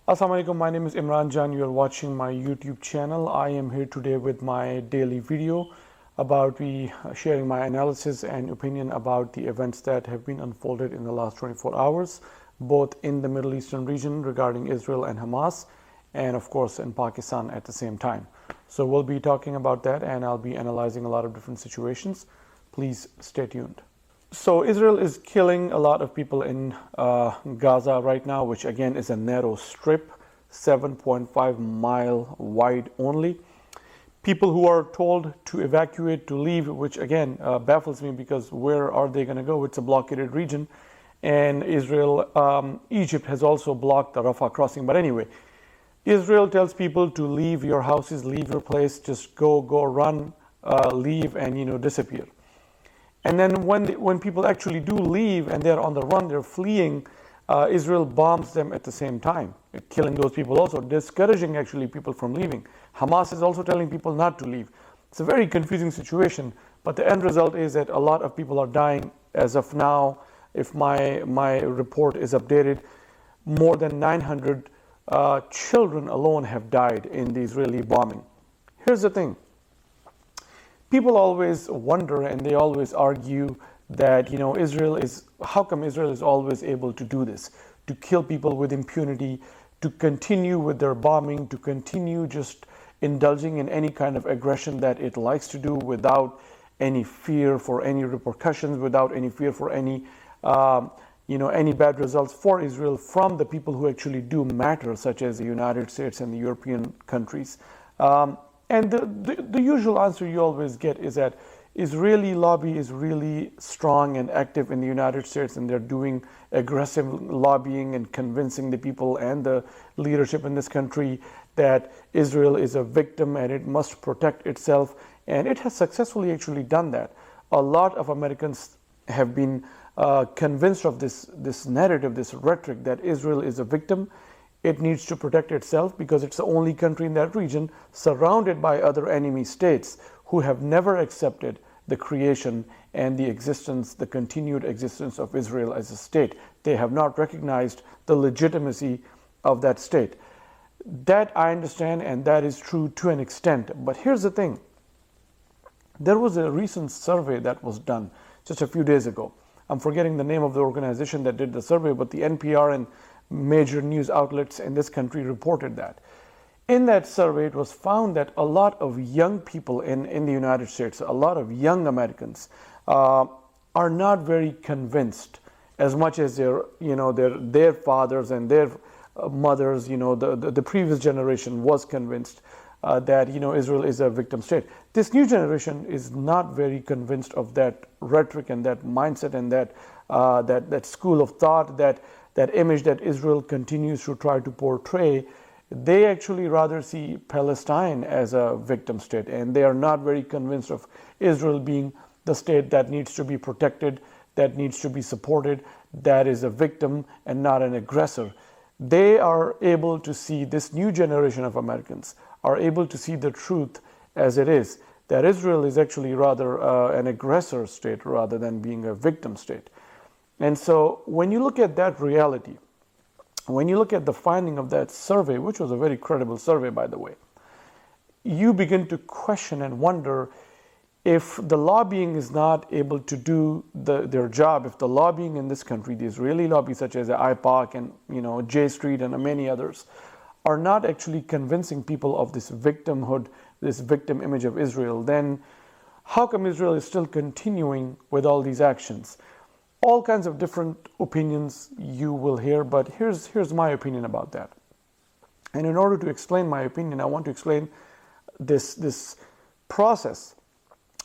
Assalamu alaikum, my name is Imran Jan. You are watching my YouTube channel. I am here today with my daily video about sharing my analysis and opinion about the events that have been unfolded in the last 24 hours, both in the Middle Eastern region regarding Israel and Hamas, and of course in Pakistan at the same time. So we'll be talking about that and I'll be analyzing a lot of different situations. Please stay tuned. So Israel is killing a lot of people in Gaza right now, which again is a narrow strip, 7.5 mile wide only. People who are told to evacuate, to leave, which again baffles me because where are they going to go? It's a blockaded region. And Egypt has also blocked the Rafah crossing. But anyway, Israel tells people to leave your houses, leave your place, just go run, leave and disappear. And then when people actually do leave and they're on the run, they're fleeing, Israel bombs them at the same time, killing those people also, discouraging actually people from leaving. Hamas is also telling people not to leave. It's a very confusing situation, but the end result is that a lot of people are dying as of now. If my report is updated, more than 900 children alone have died in the Israeli bombing. Here's the thing. People always wonder and they always argue that how come Israel is always able to do this, to kill people with impunity, to continue with their bombing, to continue just indulging in any kind of aggression that it likes to do without any fear for any repercussions, without any fear for any bad results for Israel from the people who actually do matter, such as the United States and the European countries. And the usual answer you always get is that Israeli lobby is really strong and active in the United States, and they're doing aggressive lobbying and convincing the people and the leadership in this country that Israel is a victim and it must protect itself. And it has successfully actually done that. A lot of Americans have been convinced of this narrative, this rhetoric that Israel is a victim. It needs to protect itself because it's the only country in that region surrounded by other enemy states who have never accepted the creation and the continued existence of Israel as a state. They have not recognized the legitimacy of that state. That I understand, and that is true to an extent. But here's the thing. There was a recent survey that was done just a few days ago. I'm forgetting the name of the organization that did the survey, but the NPR and major news outlets in this country reported that. In that survey, it was found that a lot of young people in the United States, a lot of young Americans, are not very convinced as much as their fathers and their mothers, the previous generation was convinced that Israel is a victim state. This new generation is not very convinced of that rhetoric and that mindset and that school of thought, that image that Israel continues to try to portray. They actually rather see Palestine as a victim state, and they are not very convinced of Israel being the state that needs to be protected, that needs to be supported, that is a victim and not an aggressor. They are able to see, this new generation of Americans are able to see the truth as it is, that Israel is actually rather an aggressor state rather than being a victim state. And so when you look at that reality, when you look at the finding of that survey, which was a very credible survey, by the way, you begin to question and wonder if the lobbying is not able to do their job, if the lobbying in this country, the Israeli lobby such as the IPAC and J Street and many others, are not actually convincing people of this victimhood, this victim image of Israel, then how come Israel is still continuing with all these actions? All kinds of different opinions you will hear, but here's my opinion about that. And in order to explain my opinion, I want to explain this process,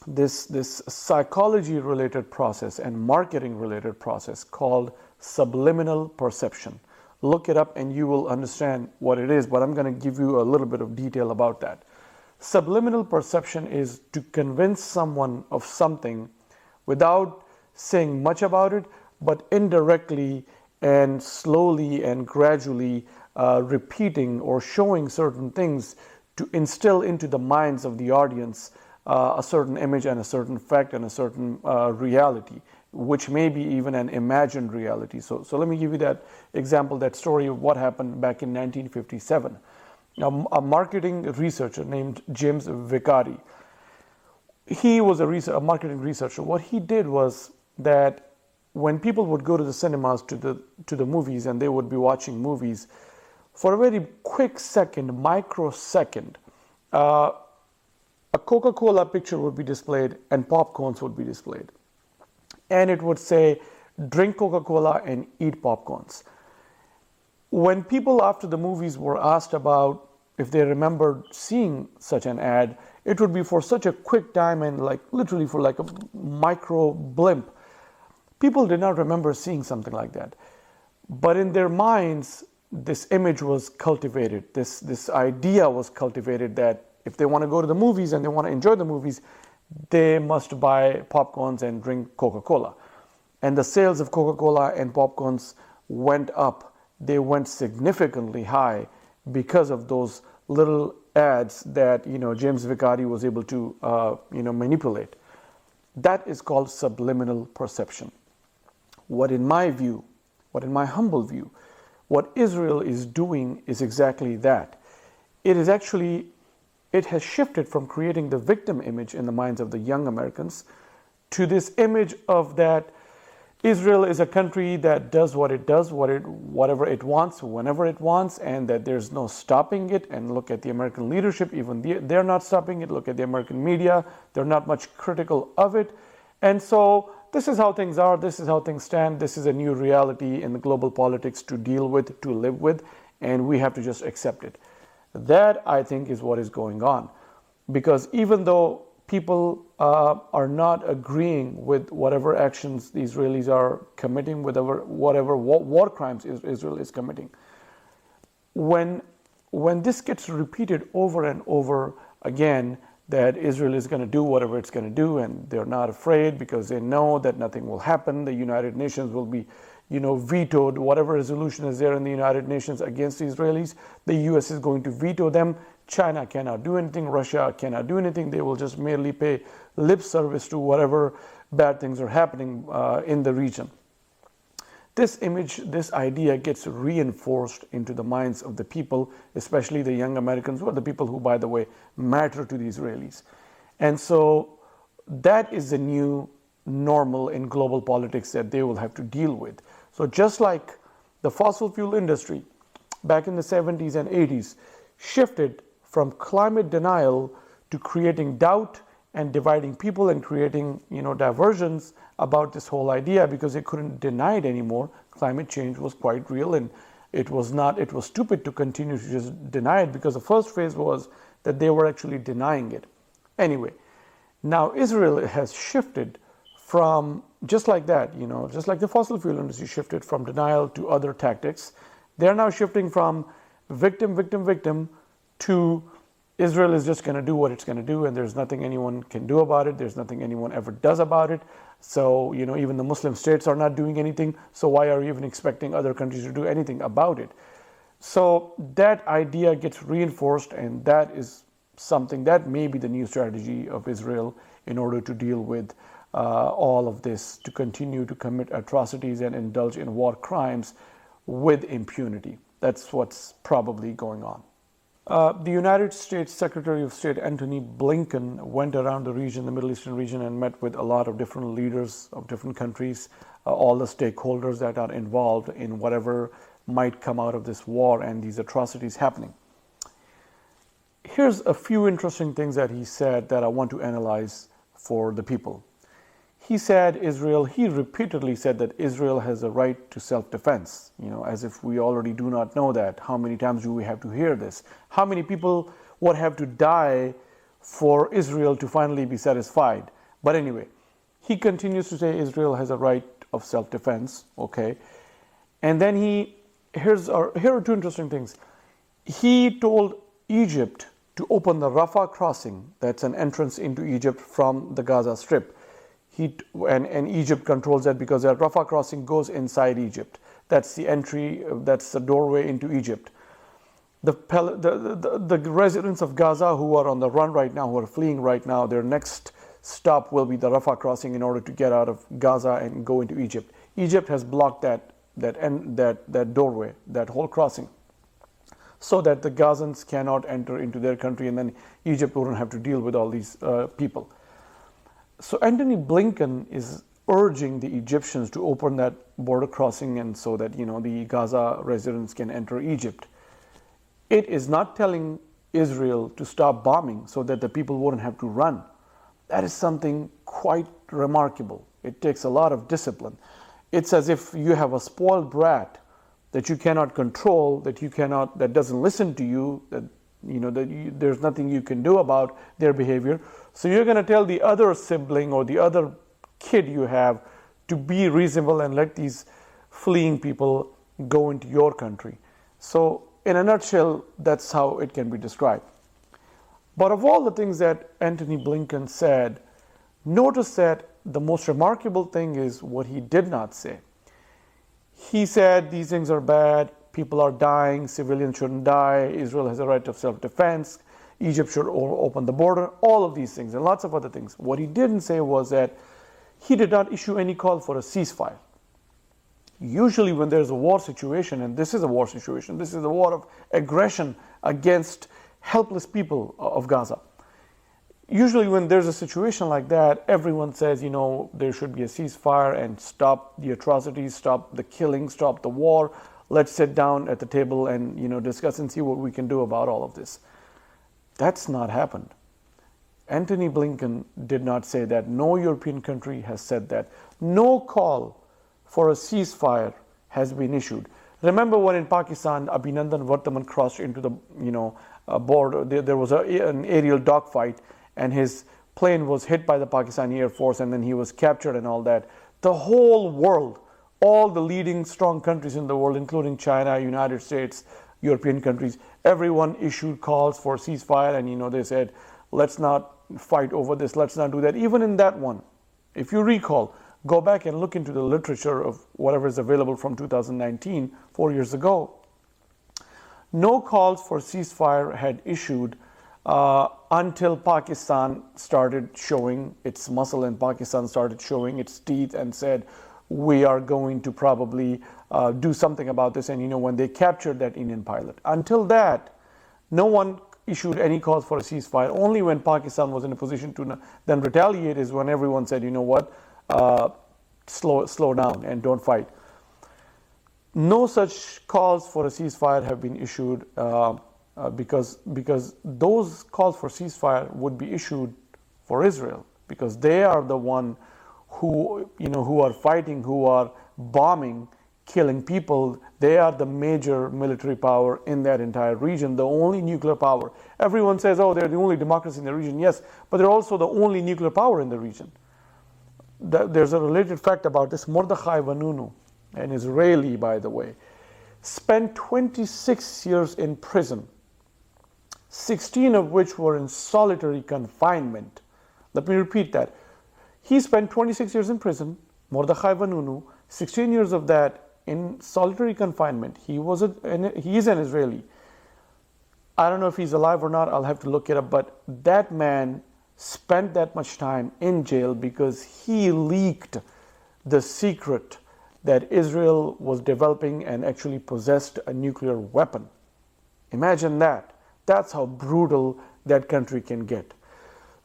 this psychology-related process and marketing-related process called subliminal perception. Look it up and you will understand what it is, but I'm going to give you a little bit of detail about that. Subliminal perception is to convince someone of something without saying much about it, but indirectly and slowly and gradually repeating or showing certain things to instill into the minds of the audience a certain image and a certain fact and a certain reality. which may be even an imagined reality. So let me give you that example, that story of what happened back in 1957. Now, a marketing researcher named James Vicari, he was a marketing researcher. What he did was that when people would go to the cinemas, to the movies, and they would be watching movies, for a very quick second, microsecond, a Coca-Cola picture would be displayed and popcorns would be displayed. And it would say, drink Coca-Cola and eat popcorns. When people after the movies were asked about if they remembered seeing such an ad, it would be for such a quick time and like literally for like a micro blimp. People did not remember seeing something like that. But in their minds, this image was cultivated. This idea was cultivated that if they want to go to the movies and they want to enjoy the movies, they must buy popcorns and drink Coca-Cola. And the sales of Coca-Cola and popcorns went up. They went significantly high because of those little ads that James Vicari was able to manipulate. That is called subliminal perception. What in my humble view, what Israel is doing is exactly that. It has shifted from creating the victim image in the minds of the young Americans to this image of that Israel is a country that does what it does, whatever it wants, whenever it wants, and that there's no stopping it. And look at the American leadership, even they're not stopping it. Look at the American media, they're not much critical of it. And so this is how things are, this is how things stand, this is a new reality in the global politics to deal with, to live with, and we have to just accept it. That, I think, is what is going on. Because even though people are not agreeing with whatever actions the Israelis are committing, whatever war crimes Israel is committing, when this gets repeated over and over again, that Israel is going to do whatever it's going to do, and they're not afraid because they know that nothing will happen. The United Nations will be vetoed. Whatever resolution is there in the United Nations against the Israelis, the US is going to veto them. China cannot do anything. Russia cannot do anything. They will just merely pay lip service to whatever bad things are happening in the region. This image, this idea gets reinforced into the minds of the people, especially the young Americans, who are the people who, by the way, matter to the Israelis. And so that is the new normal in global politics that they will have to deal with. So just like the fossil fuel industry back in the 70s and 80s shifted from climate denial to creating doubt and dividing people and creating diversions about this whole idea because they couldn't deny it anymore. Climate change was quite real, and it was stupid to continue to just deny it, because the first phase was that they were actually denying it. Anyway, now Israel has shifted from just like that, just like the fossil fuel industry shifted from denial to other tactics. They're now shifting from victim to Israel is just going to do what it's going to do, and there's nothing anyone can do about it. There's nothing anyone ever does about it. So, even the Muslim states are not doing anything. So why are you even expecting other countries to do anything about it? So that idea gets reinforced, and that is something that may be the new strategy of Israel in order to deal with all of this, to continue to commit atrocities and indulge in war crimes with impunity. That's what's probably going on. The United States Secretary of State Antony Blinken went around the region, the Middle Eastern region, and met with a lot of different leaders of different countries, all the stakeholders that are involved in whatever might come out of this war and these atrocities happening. Here's a few interesting things that he said that I want to analyze for the people. He repeatedly said that Israel has a right to self-defense, as if we already do not know that. How many times do we have to hear this? How many people would have to die for Israel to finally be satisfied? But anyway, he continues to say Israel has a right of self-defense, okay? And then here are two interesting things. He told Egypt to open the Rafah crossing, that's an entrance into Egypt from the Gaza Strip. And Egypt controls that because that Rafah crossing goes inside Egypt. That's the entry, that's the doorway into Egypt. The residents of Gaza who are on the run right now, who are fleeing right now, their next stop will be the Rafah crossing in order to get out of Gaza and go into Egypt. Egypt has blocked that doorway, that whole crossing, so that the Gazans cannot enter into their country, and then Egypt wouldn't have to deal with all these people. So Antony Blinken is urging the Egyptians to open that border crossing, and so that the Gaza residents can enter Egypt. It is not telling Israel to stop bombing so that the people wouldn't have to run. That is something quite remarkable. It takes a lot of discipline. It's as if you have a spoiled brat that you cannot control, that doesn't listen to you, there's nothing you can do about their behavior. So you're going to tell the other sibling or the other kid you have to be reasonable and let these fleeing people go into your country. So in a nutshell, that's how it can be described. But of all the things that Antony Blinken said, notice that the most remarkable thing is what he did not say. He said these things are bad, people are dying, civilians shouldn't die, Israel has a right of self-defense, Egypt should open the border, all of these things and lots of other things. What he didn't say was that he did not issue any call for a ceasefire. Usually when there's a war situation, and this is a war situation, this is a war of aggression against helpless people of Gaza. Usually when there's a situation like that, everyone says, there should be a ceasefire and stop the atrocities, stop the killing, stop the war. Let's sit down at the table and, discuss and see what we can do about all of this. That's not happened. Antony Blinken did not say that. No European country has said that. No call for a ceasefire has been issued. Remember when in Pakistan, Abhinandan Vartaman crossed into the, border. There was an aerial dogfight, and his plane was hit by the Pakistani Air Force, and then he was captured and all that. The whole world, all the leading strong countries in the world, including China, United States, European countries, everyone issued calls for ceasefire, and they said, let's not fight over this, let's not do that. Even in that one, if you recall, go back and look into the literature of whatever is available from 2019, 4 years ago. No calls for ceasefire had issued until Pakistan started showing its muscle, and Pakistan started showing its teeth and said, we are going to probably do something about this. And when they captured that Indian pilot, until that, no one issued any calls for a ceasefire. Only when Pakistan was in a position to then retaliate is when everyone said, slow down and don't fight. No such calls for a ceasefire have been issued because those calls for ceasefire would be issued for Israel, because they are the one who are fighting, who are bombing, killing people. They are the major military power in that entire region, the only nuclear power. Everyone says, oh, they're the only democracy in the region. Yes, but they're also the only nuclear power in the region. There's a related fact about this. Mordechai Vanunu, an Israeli, by the way, spent 26 years in prison, 16 of which were in solitary confinement. Let me repeat that. He spent 26 years in prison, Mordechai Vanunu, 16 years of that in solitary confinement. He is an Israeli. I don't know if he's alive or not, I'll have to look it up, but that man spent that much time in jail because he leaked the secret that Israel was developing and actually possessed a nuclear weapon. Imagine that. That's how brutal that country can get.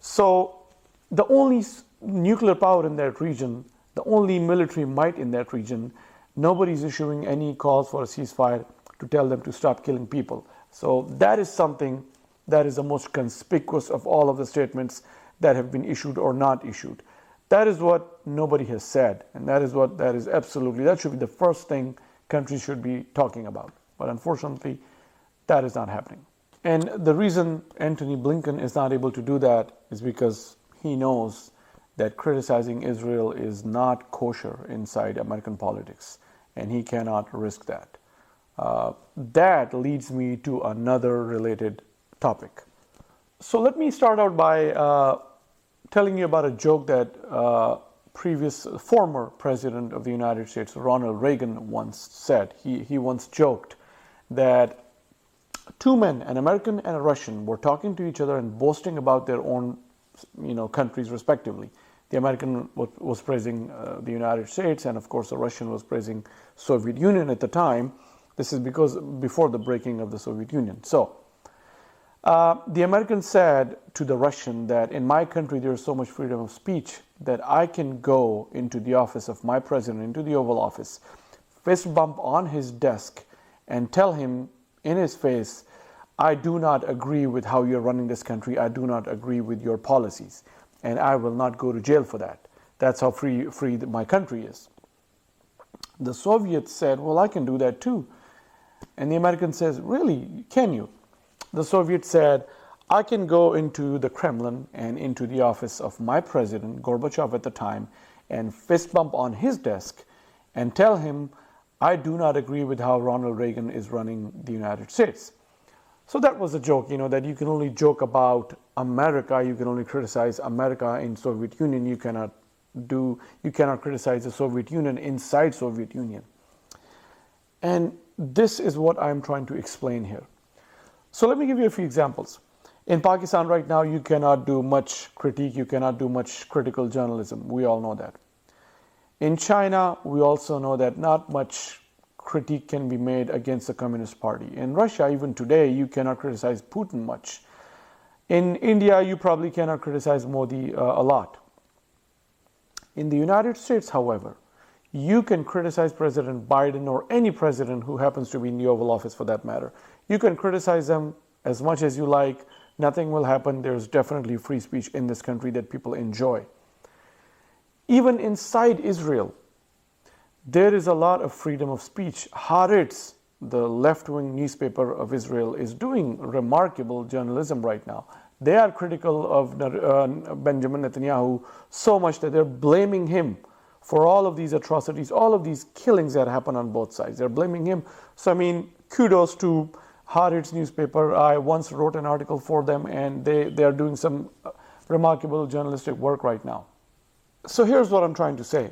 So the only nuclear power in that region, the only military might in that region, nobody's issuing any calls for a ceasefire to tell them to stop killing people. So that is something that is the most conspicuous of all of the statements that have been issued or not issued. That is what nobody has said, and that should be the first thing countries should be talking about. But unfortunately, that is not happening. And the reason Antony Blinken is not able to do that is because he knows that criticizing Israel is not kosher inside American politics, and he cannot risk that. That leads me to another related topic. So let me start out by telling you about a joke that former President of the United States, Ronald Reagan, once said. He once joked that two men, an American and a Russian, were talking to each other and boasting about their own countries respectively. The American was praising the United States, and of course the Russian was praising Soviet Union at the time. This is because before the breaking of the Soviet Union. So the American said to the Russian that in my country there is so much freedom of speech that I can go into the office of my president, into the Oval Office, fist bump on his desk and tell him in his face, I do not agree with how you're running this country. I do not agree with your policies, and I will not go to jail for that. That's how free my country is. The Soviets said, well, I can do that too. And the American says, really, can you? The Soviets said, I can go into the Kremlin and into the office of my president, Gorbachev at the time, and fist bump on his desk and tell him, I do not agree with how Ronald Reagan is running the United States. So that was a joke, that you can only joke about America, you can only criticize America in Soviet Union, you cannot criticize the Soviet Union inside Soviet Union. And this is what I'm trying to explain here. So let me give you a few examples. In Pakistan right now, you cannot do much critique, you cannot do much critical journalism. We all know that. In China, we also know that not much critique can be made against the Communist Party. In Russia, even today, you cannot criticize Putin much. In India, you probably cannot criticize Modi a lot. In the United States, however, you can criticize President Biden or any president who happens to be in the Oval Office for that matter. You can criticize them as much as you like. Nothing will happen. There's definitely free speech in this country that people enjoy. Even inside Israel, there is a lot of freedom of speech. Haaretz, the left-wing newspaper of Israel, is doing remarkable journalism right now. They are critical of Benjamin Netanyahu so much that they're blaming him for all of these atrocities, all of these killings that happen on both sides. They're blaming him. So, kudos to Haaretz newspaper. I once wrote an article for them, and they are doing some remarkable journalistic work right now. So here's what I'm trying to say.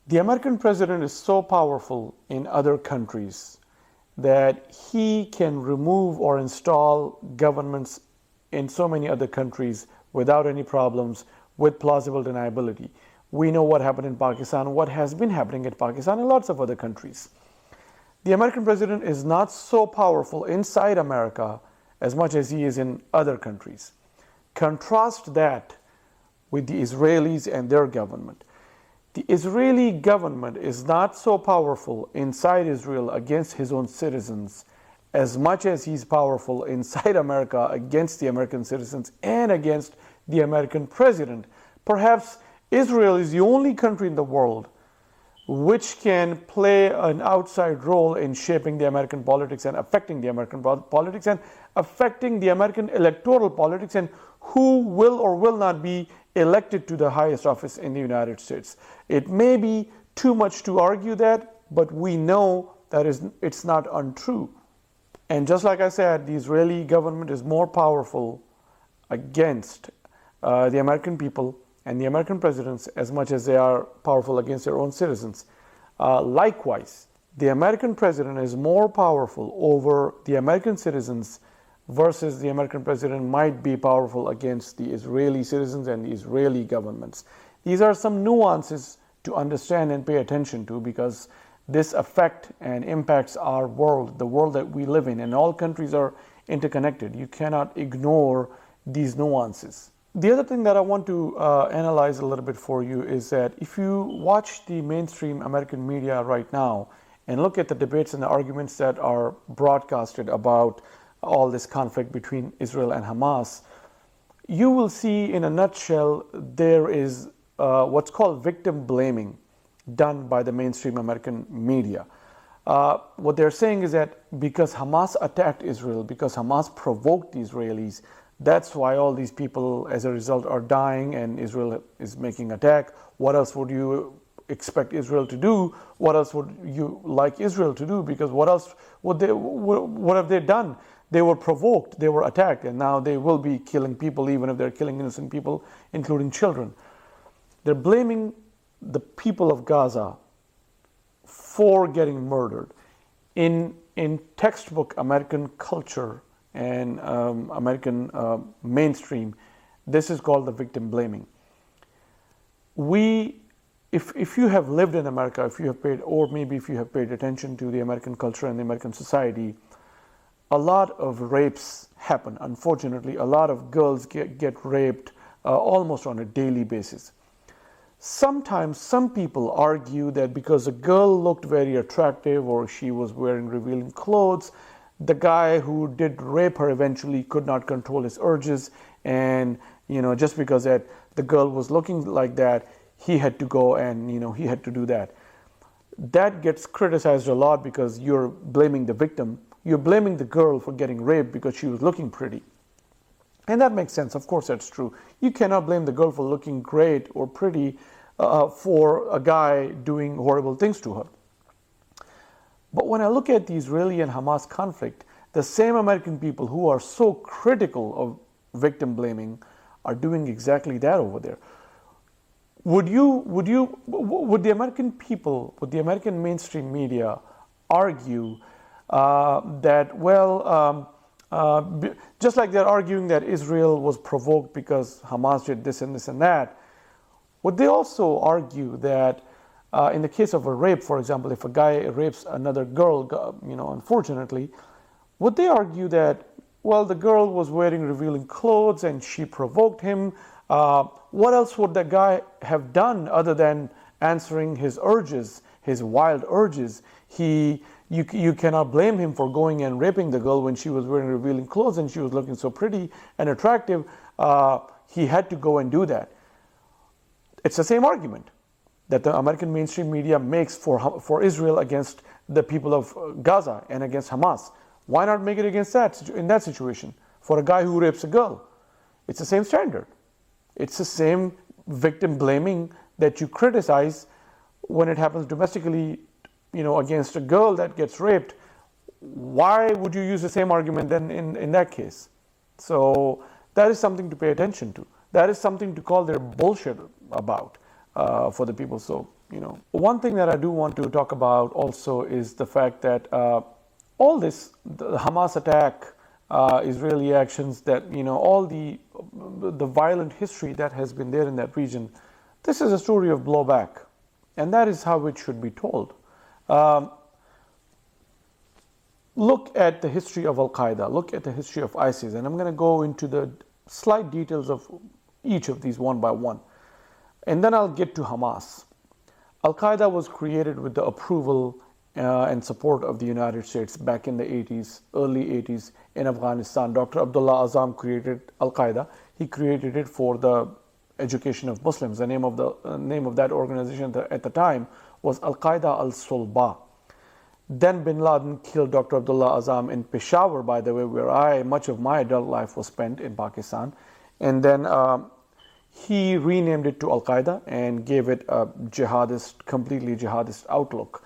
The American president is so powerful in other countries that he can remove or install governments in so many other countries without any problems, with plausible deniability. We know what happened in Pakistan, what has been happening in Pakistan and lots of other countries. The American president is not so powerful inside America as much as he is in other countries. Contrast that with the Israelis and their government. The Israeli government is not so powerful inside Israel against his own citizens as much as he's powerful inside America against the American citizens and against the American president. Perhaps Israel is the only country in the world which can play an outside role in shaping the American politics and affecting the American politics and affecting the American electoral politics and who will or will not be elected to the highest office in the United States. It may be too much to argue that, but we know that it's not untrue. And just like I said, the Israeli government is more powerful against the American people and the American presidents as much as they are powerful against their own citizens. Likewise, the American president is more powerful over the American citizens versus the American president might be powerful against the Israeli citizens and the Israeli governments. These are some nuances to understand and pay attention to because this affects and impacts our world, the world that we live in, and all countries are interconnected. You cannot ignore these nuances. The other thing that I want to analyze a little bit for you is that if you watch the mainstream American media right now and look at the debates and the arguments that are broadcasted about all this conflict between Israel and Hamas, you will see in a nutshell there is what's called victim blaming done by the mainstream American media. What they're saying is that because Hamas attacked Israel, because Hamas provoked the Israelis, that's why all these people as a result are dying and Israel is making attack. What else would you expect Israel to do? What else would you like Israel to do? Because what have they done? They were provoked, they were attacked, and now they will be killing people even if they're killing innocent people, including children. They're blaming the people of Gaza for getting murdered. In textbook American culture and American mainstream, This is called the victim blaming. If you have lived in America, if you have paid, or maybe if you have paid attention to the American culture and the American society, a lot of rapes happen. Unfortunately, a lot of girls get raped almost on a daily basis. Sometimes some people argue that because a girl looked very attractive or she was wearing revealing clothes, the guy who did rape her eventually could not control his urges, and just because that the girl was looking like that, he had to go and he had to do that. That gets criticized a lot because you're blaming the victim. You're blaming the girl for getting raped because she was looking pretty. And that makes sense. Of course, that's true. You cannot blame the girl for looking great or pretty for a guy doing horrible things to her. But when I look at the Israeli and Hamas conflict, the same American people who are so critical of victim blaming are doing exactly that over there. Would the American people, would the American mainstream media argue that, just like they're arguing that Israel was provoked because Hamas did this and this and that, would they also argue that in the case of a rape, for example, if a guy rapes another girl, unfortunately, would they argue that, well, the girl was wearing revealing clothes and she provoked him? What else would that guy have done other than answering his urges, his wild urges? You cannot blame him for going and raping the girl when she was wearing revealing clothes and she was looking so pretty and attractive. He had to go and do that. It's the same argument that the American mainstream media makes for Israel against the people of Gaza and against Hamas. Why not make it against that in that situation for a guy who rapes a girl? It's the same standard. It's the same victim blaming that you criticize when it happens domestically, against a girl that gets raped. Why would you use the same argument then in that case? So that is something to pay attention to. That is something to call their bullshit about for the people. So, one thing that I do want to talk about also is the fact that all this, the Hamas attack, Israeli actions, that all the violent history that has been there in that region, this is a story of blowback, and that is how it should be told. Look at the history of Al-Qaeda, look at the history of ISIS, and I'm going to go into the slight details of each of these one by one, and then I'll get to Hamas. Al-Qaeda was created with the approval and support of the United States back in the 80s, early 80s in Afghanistan. Dr. Abdullah Azzam created Al-Qaeda. He created it for the education of Muslims. The name of that organization at the time was Al-Qaeda al-Sulba. Then bin Laden killed Dr. Abdullah Azzam in Peshawar, by the way, where much of my adult life was spent in Pakistan. And then he renamed it to Al-Qaeda and gave it a completely jihadist outlook.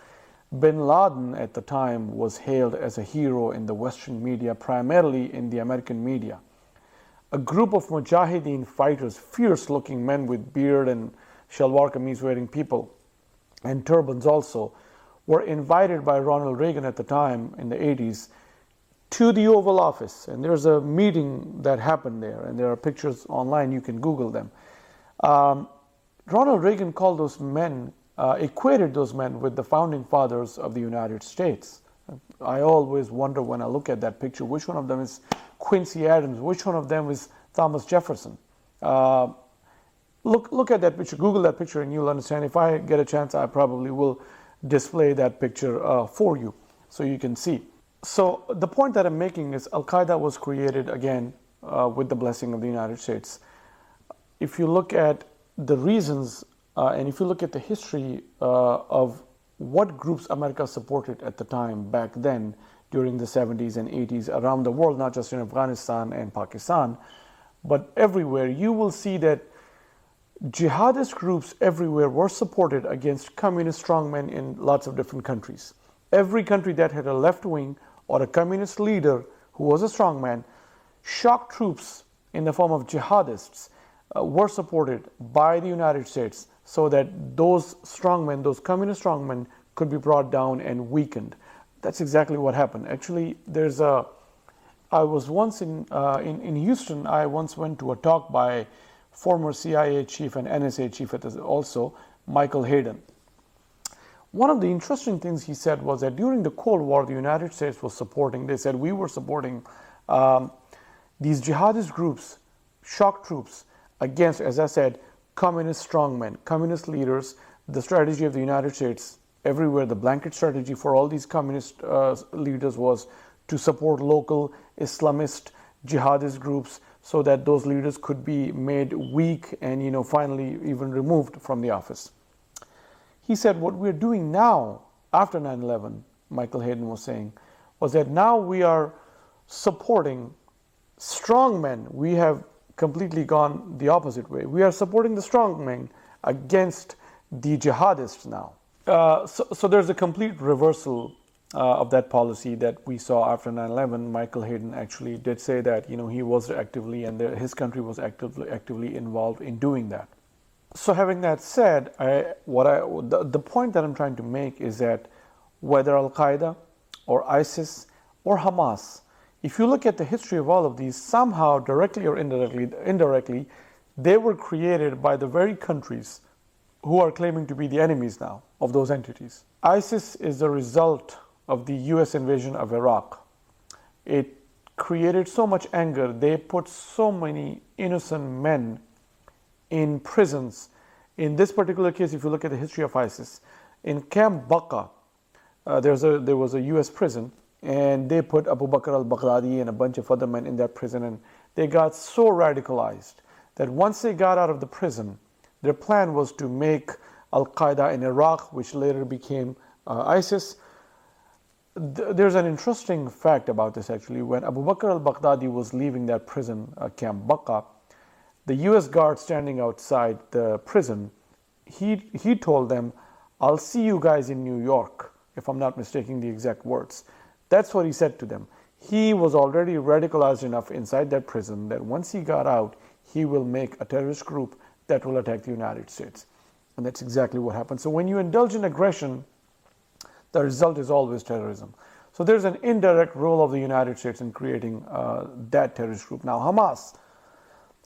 Bin Laden at the time was hailed as a hero in the Western media, primarily in the American media. A group of Mujahideen fighters, fierce-looking men with beard and shalwar kameez wearing people, and turbans also, were invited by Ronald Reagan at the time in the 80s to the Oval Office. And there's a meeting that happened there, and there are pictures online, you can Google them. Ronald Reagan called those men, equated those men with the founding fathers of the United States. I always wonder when I look at that picture, which one of them is Quincy Adams, which one of them is Thomas Jefferson. Look at that picture, Google that picture, and you'll understand. If I get a chance, I probably will display that picture for you so you can see. So the point that I'm making is Al-Qaeda was created again with the blessing of the United States. If you look at the reasons and if you look at the history of what groups America supported at the time back then during the 70s and 80s around the world, not just in Afghanistan and Pakistan, but everywhere, you will see that jihadist groups everywhere were supported against communist strongmen in lots of different countries. Every country that had a left wing or a communist leader who was a strongman, shock troops in the form of jihadists were supported by the United States so that those strongmen, those communist strongmen, could be brought down and weakened. That's exactly what happened. Actually, there's a I was once in Houston. I once went to a talk by former CIA chief and NSA chief also, Michael Hayden. One of the interesting things he said was that during the Cold War, the United States was supporting, they said we were supporting these jihadist groups, shock troops, against, as I said, communist strongmen, communist leaders. The strategy of the United States everywhere, the blanket strategy for all these communist leaders was to support local Islamist jihadist groups so that those leaders could be made weak and, finally even removed from the office. He said what we're doing now, after 9/11, Michael Hayden was saying, was that now we are supporting strong men. We have completely gone the opposite way. We are supporting the strong men against the jihadists now. So there's a complete reversal of that policy that we saw after 9/11. Michael Hayden actually did say that he was actively, and his country was actively involved in doing that. So having that said, the point that I'm trying to make is that whether Al-Qaeda or ISIS or Hamas, if you look at the history of all of these, somehow directly or indirectly, they were created by the very countries who are claiming to be the enemies now of those entities. ISIS is the result of the US invasion of Iraq. It created so much anger. They put so many innocent men in prisons. In this particular case, if you look at the history of ISIS, in Camp Baqa, there was a US prison, and they put Abu Bakr al-Baghdadi and a bunch of other men in that prison, and they got so radicalized that once they got out of the prison, their plan was to make Al-Qaeda in Iraq, which later became ISIS. There's an interesting fact about this actually. When Abu Bakr al-Baghdadi was leaving that prison, Camp Baqa, the US guard standing outside the prison, he told them, "I'll see you guys in New York," if I'm not mistaking the exact words. That's what he said to them. He was already radicalized enough inside that prison that once he got out, he will make a terrorist group that will attack the United States. And that's exactly what happened. So when you indulge in aggression, the result is always terrorism. So there's an indirect role of the United States in creating that terrorist group. Now,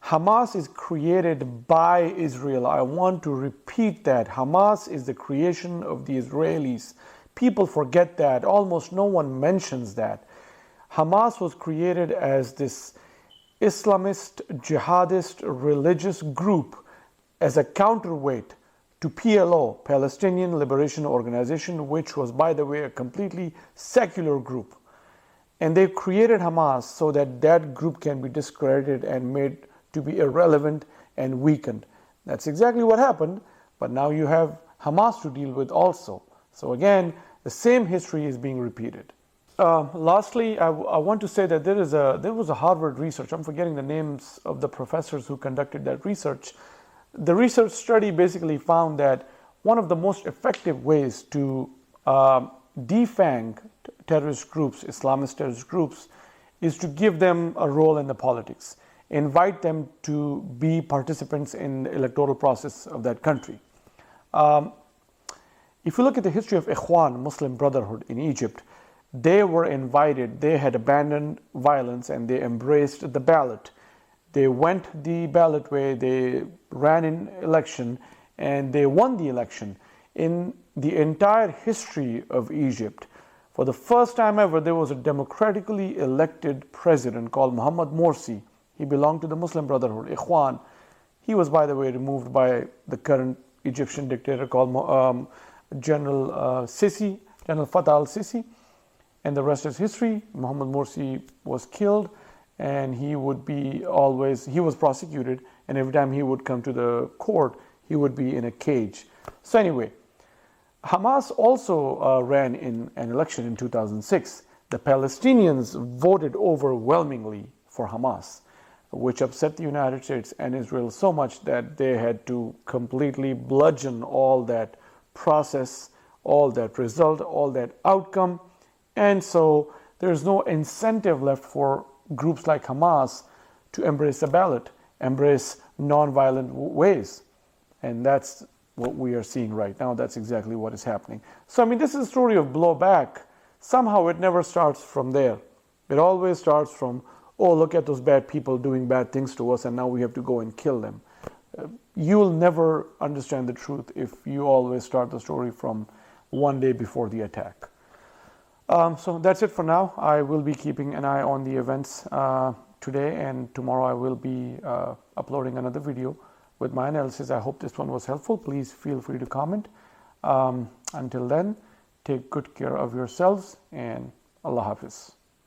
Hamas is created by Israel. I want to repeat that. Hamas is the creation of the Israelis. People forget that. Almost no one mentions that. Hamas was created as this Islamist, jihadist, religious group as a counterweight to PLO, Palestinian Liberation Organization, which was, by the way, a completely secular group. And they created Hamas so that that group can be discredited and made to be irrelevant and weakened. That's exactly what happened, but now you have Hamas to deal with also. So again, the same history is being repeated. Lastly, I want to say that there was a Harvard research. I'm forgetting the names of the professors who conducted that research. The research study basically found that one of the most effective ways to defang terrorist groups, Islamist terrorist groups, is to give them a role in the politics, invite them to be participants in the electoral process of that country. If you look at the history of Ikhwan, Muslim Brotherhood in Egypt, they were invited, they had abandoned violence and they embraced the ballot. They went the ballot way, they ran an election, and they won the election. In the entire history of Egypt, for the first time ever, there was a democratically elected president called Mohamed Morsi. He belonged to the Muslim Brotherhood, Ikhwan. He was, by the way, removed by the current Egyptian dictator called General Fattah al-Sisi. And the rest is history. Mohamed Morsi was killed, and he was prosecuted, and every time he would come to the court, he would be in a cage. So anyway, Hamas also ran in an election in 2006. The Palestinians voted overwhelmingly for Hamas, which upset the United States and Israel so much that they had to completely bludgeon all that process, all that result, all that outcome. And so there's no incentive left for groups like Hamas to embrace the ballot, embrace nonviolent ways. And that's what we are seeing right now. That's exactly what is happening. So, I mean, this is a story of blowback. Somehow it never starts from there. It always starts from, oh, look at those bad people doing bad things to us and now we have to go and kill them. You'll never understand the truth if you always start the story from one day before the attack. So that's it for now. I will be keeping an eye on the events today, and tomorrow I will be uploading another video with my analysis. I hope this one was helpful. Please feel free to comment. Until then, take good care of yourselves, and Allah Hafiz.